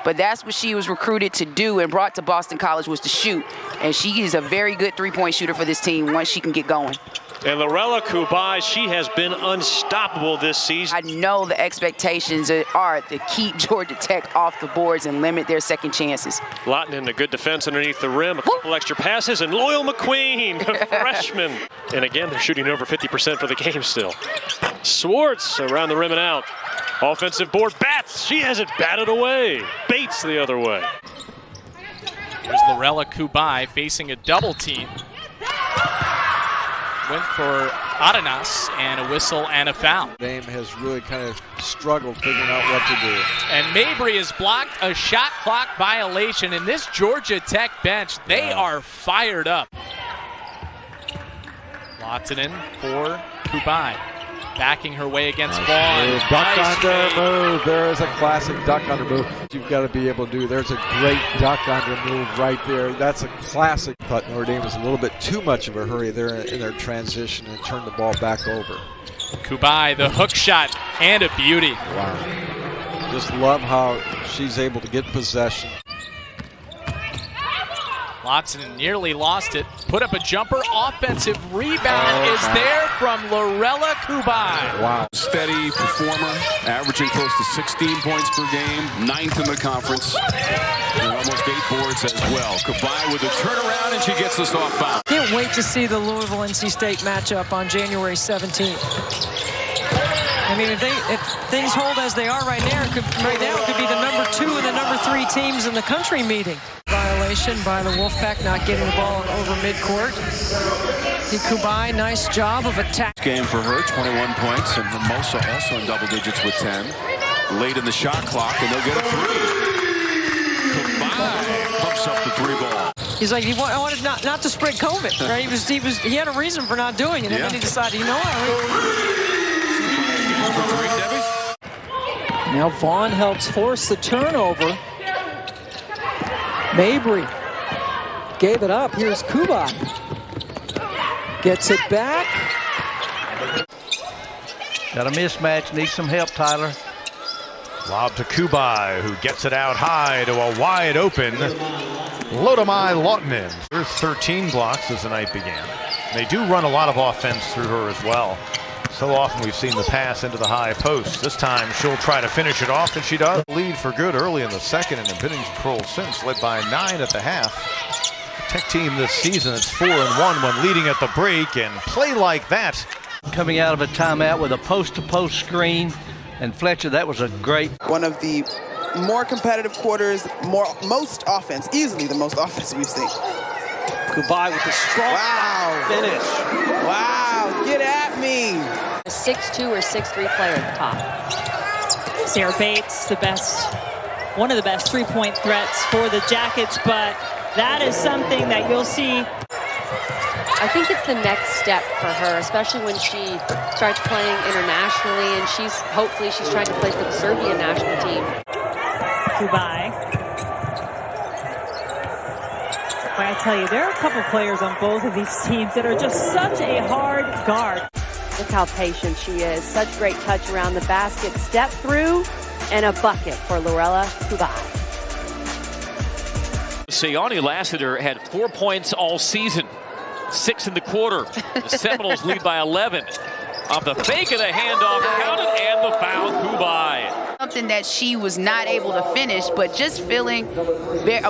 But that's what she was recruited to do and brought to Boston College, was to shoot. And she is a very good three-point shooter for this team once she can get going. And Lorela Cubaj, she has been unstoppable this season. I know the expectations are to keep Georgia Tech off the boards and limit their second chances. Lawton in the good defense underneath the rim, a couple extra passes, and Loyal McQueen, a freshman. And again, they're shooting over 50% for the game still. Swartz around the rim and out. Offensive board, Bats, she has it batted away. Bates the other way. There's Lorela Cubaj facing a double team. Went for Arenas, and a whistle and a foul. Dame has really kind of struggled figuring out what to do. And Mabry has blocked a shot clock violation, and this Georgia Tech bench, they are fired up. Lotzinen for Kubai. Backing her way against Vaughn. Duck Nice under fade. move. There is a classic duck under move you've got to be able to do. There's a great duck under move right there. That's a classic. Thought Notre Dame was a little bit too much of a hurry there in their transition and turned the ball back over. Kubai, the hook shot, and a beauty. Wow. Just love how she's able to get possession. Lotzinen nearly lost it. Put up a jumper. Offensive rebound is there from Lorela Cubaj. Wow. Steady performer, averaging close to 16 points per game, 9th in the conference, and almost 8 boards as well. Kubai with a turnaround, and she gets us off bounds. Can't wait to see the Louisville-NC State matchup on January 17th. I mean, if things hold as they are right now, it could be the number 2 and the number 3 teams in the country meeting. Violation by the Wolfpack, not getting the ball over midcourt. See Kubai, nice job of attack. Game for her, 21 points, and Hermosa also in double digits with 10. Late in the shot clock, and they'll get a 3. Kubai pumps up the 3 ball. He's like, I wanted not to spread COVID, right? He had a reason for not doing it, and then he decided, you know what? Now Vaughn helps force the turnover. Mabry gave it up. Here's Kubai. Gets it back. Got a mismatch. Needs some help, Tyler. Lob to Kubai, who gets it out high to a wide open Lodamai Lautinen. There's 13 blocks as the night began. They do run a lot of offense through her as well. So often we've seen the pass into the high post. This time she'll try to finish it off, and she does. Lead for good early in the second, and been in control since, led by 9 at the half. Tech team this season, it's 4-1 when leading at the break, and play like that. Coming out of a timeout with a post-to-post screen, and Fletcher, that was a great. One of the more competitive quarters, most offense, easily the most offense we've seen. Kubai with the strong finish. Wow, get at me. A 6'2" or 6'3" player at the top. Sarah Bates, one of the best three-point threats for the Jackets, but that is something that you'll see. I think it's the next step for her, especially when she starts playing internationally, and hopefully she's trying to play for the Serbian national team. Kubai. Boy, I tell you, there are a couple players on both of these teams that are just such a hard guard. Look how patient she is. Such great touch around the basket. Step through and a bucket for Lorela Cubaj. Sayani Lassiter had 4 points all season. 6 in the quarter. The Seminoles lead by 11. Off the fake of the handoff, counted, and the foul, Kubai. Something that she was not able to finish, but just feeling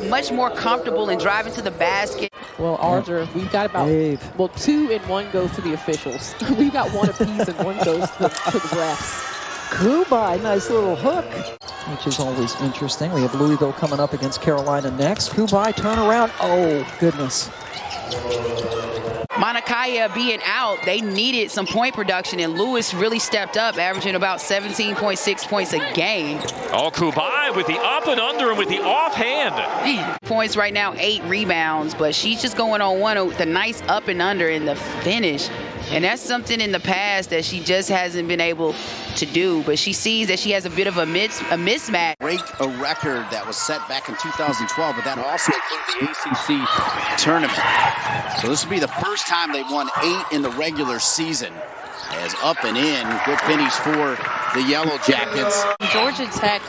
much more comfortable in driving to the basket. Well, Arthur, we've got about, 2 and 1 goes to the officials. We've got 1 apiece and 1 goes to the refs. Kubai, nice little hook, which is always interesting. We have Louisville coming up against Carolina next. Kubai turnaround. Oh, goodness. Monakaya being out, they needed some point production, and Lewis really stepped up, averaging about 17.6 points a game. Oh, Kubai with the up and under and with the offhand. Man, points right now, 8 rebounds, but she's just going on one with the nice up and under in the finish. And that's something in the past that she just hasn't been able to do, but she sees that she has a bit of a mismatch. Break a record that was set back in 2012, but that also included the ACC tournament. So this will be the first time they've won 8 in the regular season. As up and in, good finish for the Yellow Jackets. Georgia Tech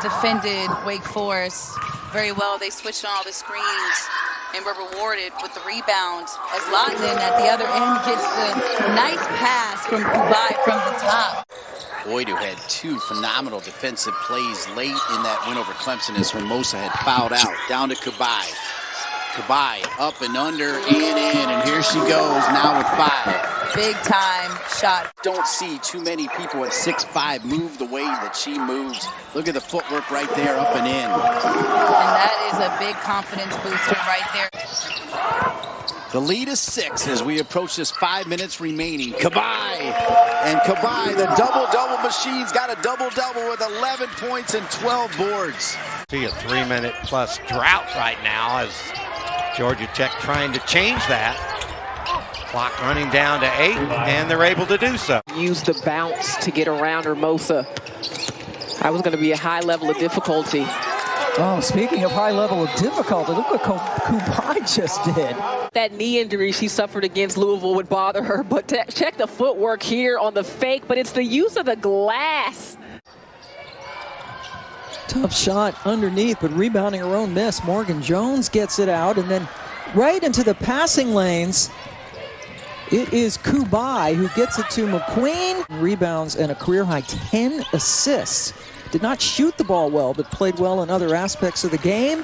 defended Wake Forest very well. They switched on all the screens and were rewarded with the rebound as Lotman at the other end gets the nice pass from Kubai from the top. Boyd, who had two phenomenal defensive plays late in that win over Clemson as Hermosa had fouled out. Down to Kubai. Kubai up and under and in, and here she goes now with 5. Big time shot. Don't see too many people at 6'5" move the way that she moves. Look at the footwork right there, up and in. And that is a big confidence booster right there. The lead is 6 as we approach this 5 minutes remaining. Kubai, and Kubai, the double-double machine's got a double-double with 11 points and 12 boards. See a 3-minute-plus drought right now as Georgia Tech trying to change that. Clock running down to 8, and they're able to do so. Use the bounce to get around Hermosa. That was going to be a high level of difficulty. Oh, speaking of high level of difficulty, look what Kubai just did. That knee injury she suffered against Louisville would bother her, but check the footwork here on the fake, but it's the use of the glass. Tough shot underneath, but rebounding her own miss. Morgan Jones gets it out, and then right into the passing lanes. It is Kubai who gets it to McQueen. Rebounds and a career-high 10 assists. Did not shoot the ball well, but played well in other aspects of the game.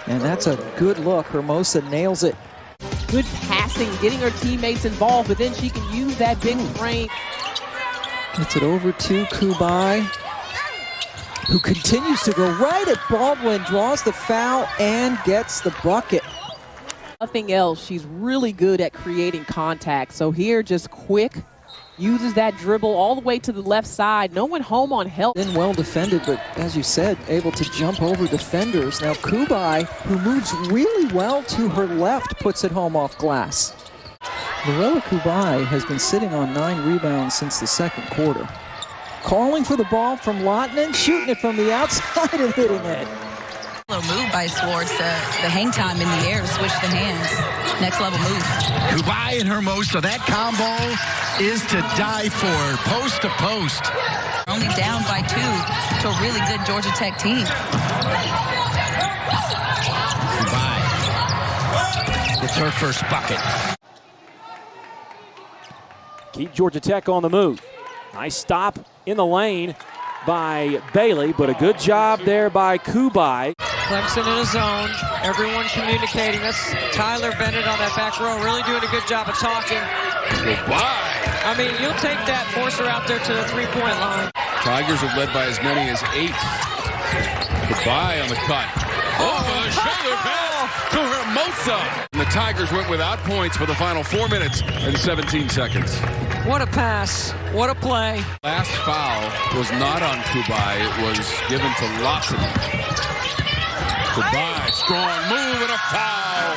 And that's a good look. Hermosa nails it. Good passing, getting her teammates involved, but then she can use that big frame. Gets it over to Kubai, who continues to go right at Baldwin, draws the foul, and gets the bucket. Nothing else. She's really good at creating contact. So here, just quick, uses that dribble all the way to the left side. No one home on help. Been well defended, but as you said, able to jump over defenders. Now Kubai, who moves really well to her left, puts it home off glass. Lorela Cubaj has been sitting on 9 rebounds since the second quarter. Calling for the ball from Lotman, shooting it from the outside and hitting it. Move by Swartz, the hang time in the air to switch the hands. Next level move. Kubai and Hermosa, that combo is to die for, post to post. Only down by 2 to a really good Georgia Tech team. Kubai gets her first bucket. Keep Georgia Tech on the move. Nice stop in the lane by Bailey, but a good job there by Kubai. Clemson in a zone. Everyone communicating. That's Tyler Bennett on that back row. Really doing a good job of talking. Kubai. I mean, you'll take that, force her out there to the 3-point line. Tigers have led by as many as 8. Kubai on the cut. Oh, a shoulder pass to Hermosa. And the Tigers went without points for the final 4 minutes and 17 seconds. What a pass. What a play. Last foul was not on Kubai. It was given to Lawson. Kubai, strong move and a foul.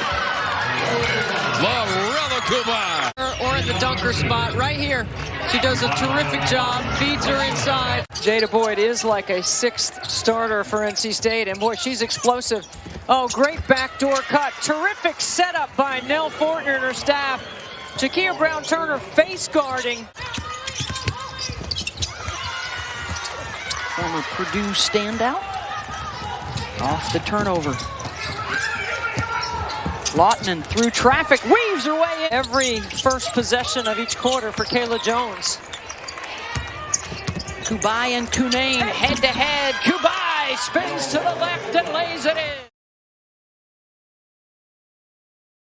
Lorela Cubaj. Or in the dunker spot right here. She does a terrific job, feeds her inside. Jada Boyd is like a 6th starter for NC State, and boy, she's explosive. Oh, great backdoor cut. Terrific setup by Nell Fortner and her staff. Jakia Brown-Turner face guarding. Former Purdue standout. Off the turnover. Lotman through traffic, weaves her way in. Every first possession of each quarter for Kayla Jones. Kubai and Cunane head to head. Kubai spins to the left and lays it in.